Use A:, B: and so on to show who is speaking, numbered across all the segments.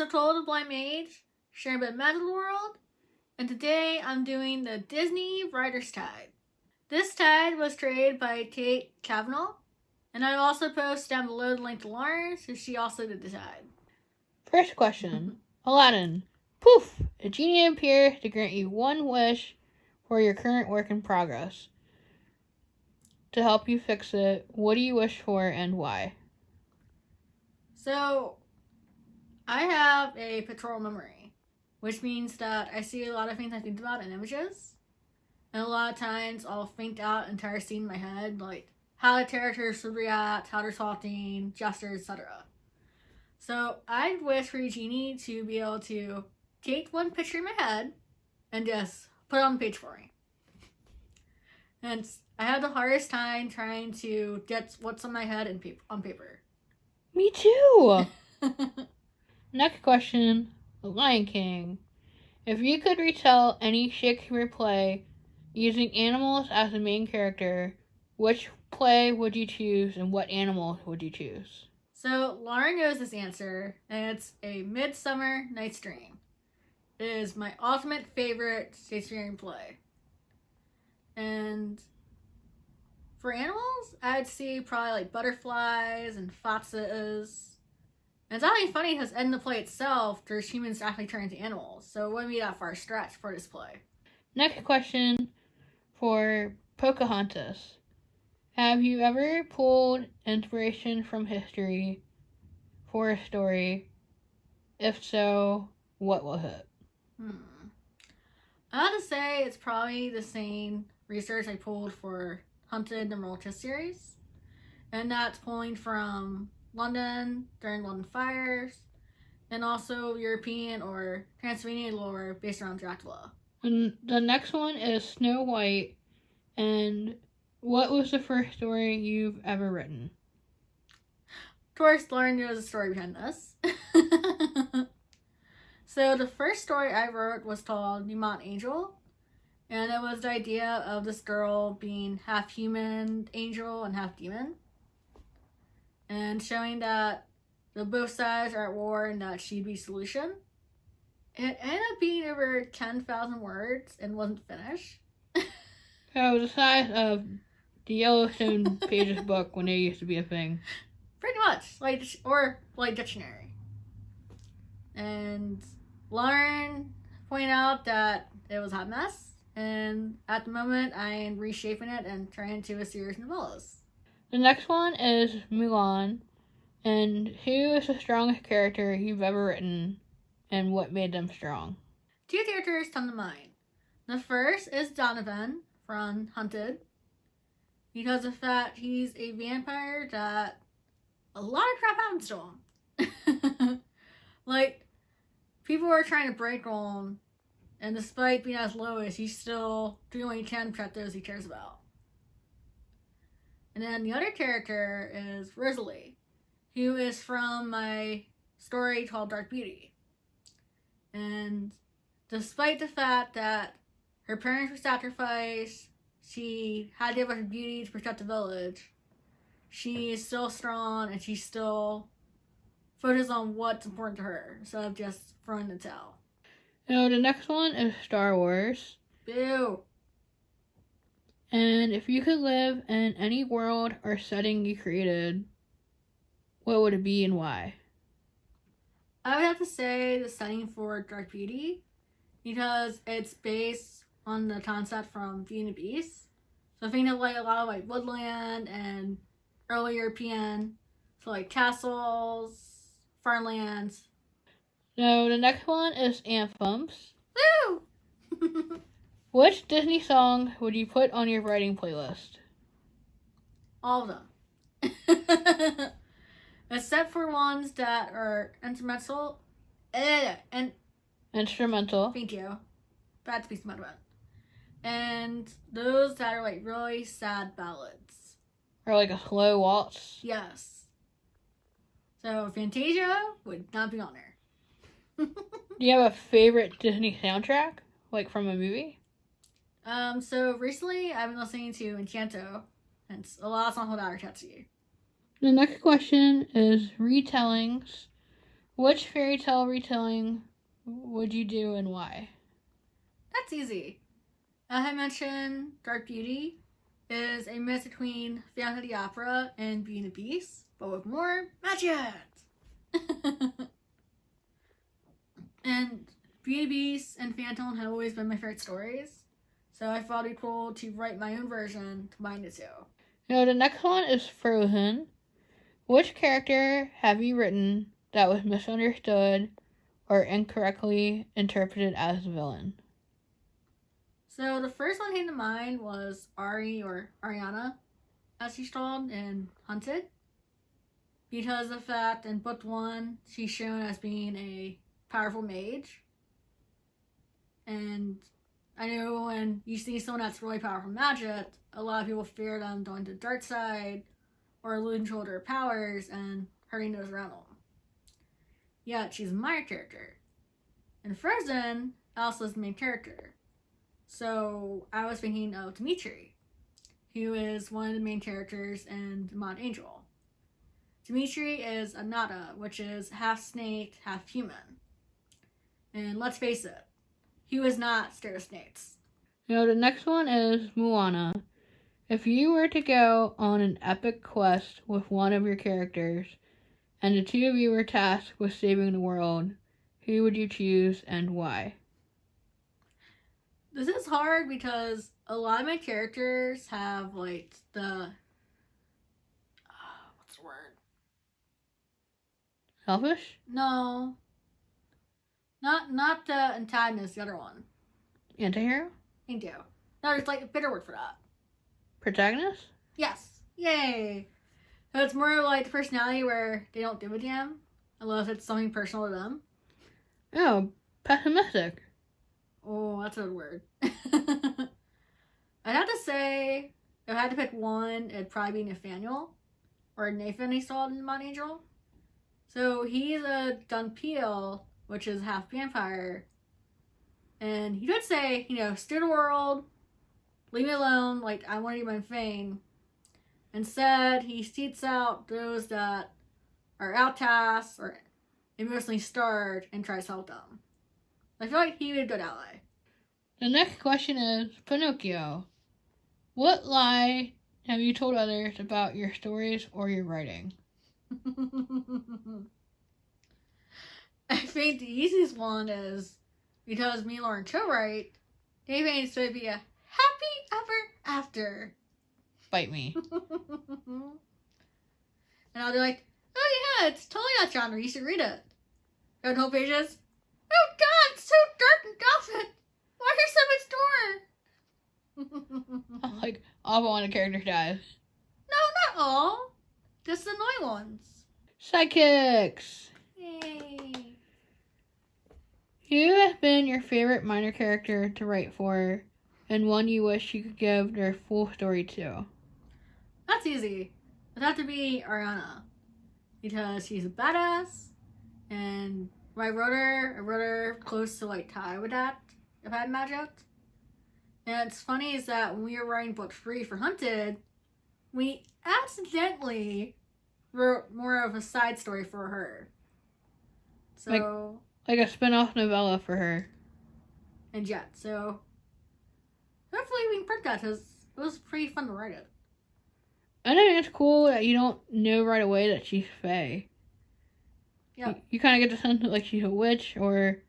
A: Told the Blind Mage, sharing by Magical World, and today I'm doing the Disney Writer's Tag. This tag was created by Kate Kavanaugh, and I also post down below the link to Lauren, so she also did the tag.
B: First question. Aladdin. Poof! A genie appears to grant you one wish for your current work in progress. To help you fix it, what do you wish for and why?
A: So, I have a pictorial memory, which means that I see a lot of things I think about in images. And a lot of times I'll think out an entire scene in my head, like how the characters should react, how they're talking, gestures, etc. So I wish for a genie to be able to take one picture in my head and just put it on the page for me. And I have the hardest time trying to get what's on my head on paper.
B: Me too! Next question. The Lion King. If you could retell any Shakespeare play using animals as the main character, which play would you choose and what animal would you choose?
A: So Lauren knows this answer, and it's A Midsummer Night's Dream. It is my ultimate favorite Shakespearean play. And for animals, I'd see probably like butterflies and foxes. And it's actually funny because in the play itself, there's humans actually turn into animals, so it wouldn't be that far a stretch for this play.
B: Next question for Pocahontas. Have you ever pulled inspiration from history for a story? If so, what was it?
A: I have to say it's probably the same research I pulled for Hunted the Mortis series. And that's pulling from London during London fires, and also European or Transylvanian lore based around Dracula.
B: And the next one is Snow White. And what was the first story you've ever written?
A: Of course, Lauren knows the story behind this. So the first story I wrote was called Newmont Angel. And it was the idea of this girl being half human angel and half demon. And showing that the both sides are at war and that she'd be solution. It ended up being over 10,000 words and wasn't finished.
B: So the size of the Yellowstone Pages book when it used to be a thing.
A: Pretty much. Like dictionary. And Lauren pointed out that it was a hot mess. And at the moment, I am reshaping it and turning it into a series of novellas.
B: The next one is Mulan. And who is the strongest character you've ever written and what made them strong?
A: Two characters come to mind. The first is Donovan from Hunted, because of that he's a vampire that a lot of crap happens to him. Like, people are trying to break him, and despite being as low as he's still doing what he can to protect those he cares about. And then the other character is Rosalie, who is from my story called Dark Beauty. And despite the fact that her parents were sacrificed, she had to give up her beauty to protect the village, she is still strong and she still focuses on what's important to her instead of just throwing the towel.
B: So the next one is Star Wars.
A: Boo!
B: And if you could live in any world or setting you created, what would it be and why?
A: I would have to say the setting for Dark Beauty, because it's based on the concept from Beauty and the Beast. So think of like a lot of like woodland and early European, so like castles, farmlands.
B: So the next one is Anthems.
A: Woo!
B: Which Disney song would you put on your writing playlist?
A: All of them. Except for ones that are instrumental.
B: Instrumental.
A: Thank you. That's piece of my mind. And those that are like really sad ballads.
B: Or like a slow waltz.
A: Yes. So Fantasia would not be on there.
B: Do you have a favorite Disney soundtrack? Like from a movie?
A: So recently I've been listening to Enchanto, and a lot of songs that are catchy.
B: The next question is retellings Which fairy tale retelling would you do and why?
A: That's easy. As I mentioned, Dark Beauty is a mix between Phantom of the Opera and Beauty and the Beast, but with more magic. And Beauty and the Beast and Phantom have always been my favorite stories, so I thought it'd be cool to write my own version to combine the two.
B: Now the next one is Frozen. Which character have you written that was misunderstood or incorrectly interpreted as a villain?
A: So the first one came to mind was Ari, or Ariana, as she's called in Hunted. Because of the fact in book 1, she's shown as being a powerful mage. And I know when you see someone that's really powerful magic, a lot of people fear them going to the dark side or losing control of their powers and hurting those around them. Yet she's a minor character. In Frozen, Elsa's the main character. So I was thinking of Dimitri, who is one of the main characters in The Mod Angel. Dimitri is a Nada, which is half snake, half human. And let's face it, he was not scared of snakes.
B: Now the next one is Moana. If you were to go on an epic quest with one of your characters, and the two of you were tasked with saving the world, who would you choose and why?
A: This is hard because a lot of my characters have, like, the... what's the word?
B: Selfish?
A: No. Not the antagonist, the other one.
B: Antihero?
A: Thank you. No, there's, like, a better word for that.
B: Protagonist?
A: Yes. Yay. So it's more like the personality where they don't give a damn, unless it's something personal to them.
B: Oh, pessimistic.
A: Oh, that's a good word. I'd have to say, if I had to pick one, it'd probably be Nathaniel. Or Nathan, he saw in Mod Angel. So he's a Dunpeel, which is half vampire. And he would say, steer the world, leave me alone, like, I want to do my thing. Instead, he seeks out those that are outcasts or emotionally starved and tries to help them. I feel like he would be a good ally.
B: The next question is Pinocchio. What lie have you told others about your stories or your writing?
A: I think the easiest one is because me and Lauren co-write, they think it's going to be a happy ever after.
B: Bite me.
A: And I'll be like, oh yeah, it's totally that genre, you should read it. And whole pages, oh god, it's so dark and gothic. Why is there so much door?
B: Like, all but one of the characters dies.
A: No, not all. Just the annoying ones.
B: Sidekicks!
A: Yay.
B: Who has been your favorite minor character to write for, and one you wish you could give their full story to?
A: That's easy. It'd have to be Ariana. Because she's a badass, and when I wrote her close to like tie with that, if I had magic. And it's funny is that when we were writing book 3 for Hunted, we accidentally wrote more of a side story for her. So
B: like a spin-off novella for her.
A: And Jet. So hopefully we can print that because it was pretty fun to write it.
B: I think it's cool that you don't know right away that she's fae.
A: Yeah.
B: You kind of get the sense that like she's a witch or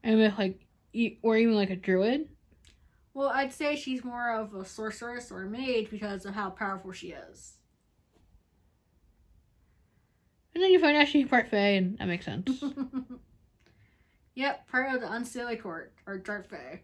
B: even like a druid.
A: Well, I'd say she's more of a sorceress or a mage because of how powerful she is.
B: And then you find out she's part fae, and that makes sense.
A: Yep, part of the Unseelie Court, or Dark Fae.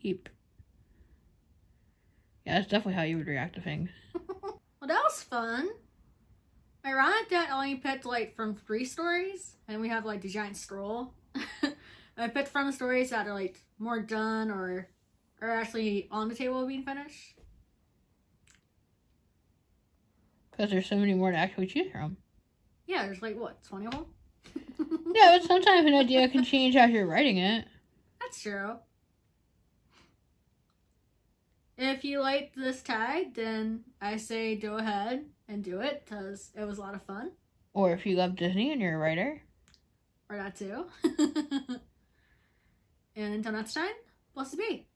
B: Yep. Yeah, that's definitely how you would react to things.
A: Well, that was fun. Ironic that I only picked, like, from 3 stories, and we have, like, the giant scroll. I picked from the stories that are, like, more done or are actually on the table of being finished.
B: Because there's so many more to actually choose from.
A: Yeah, there's, like, what, 20 of them?
B: Yeah, but sometimes an idea can change as you're writing it.
A: That's true. If you like this tag, then I say go ahead and do it, because it was a lot of fun.
B: Or if you love Disney and you're a writer.
A: or that too. And until next time, blessed be.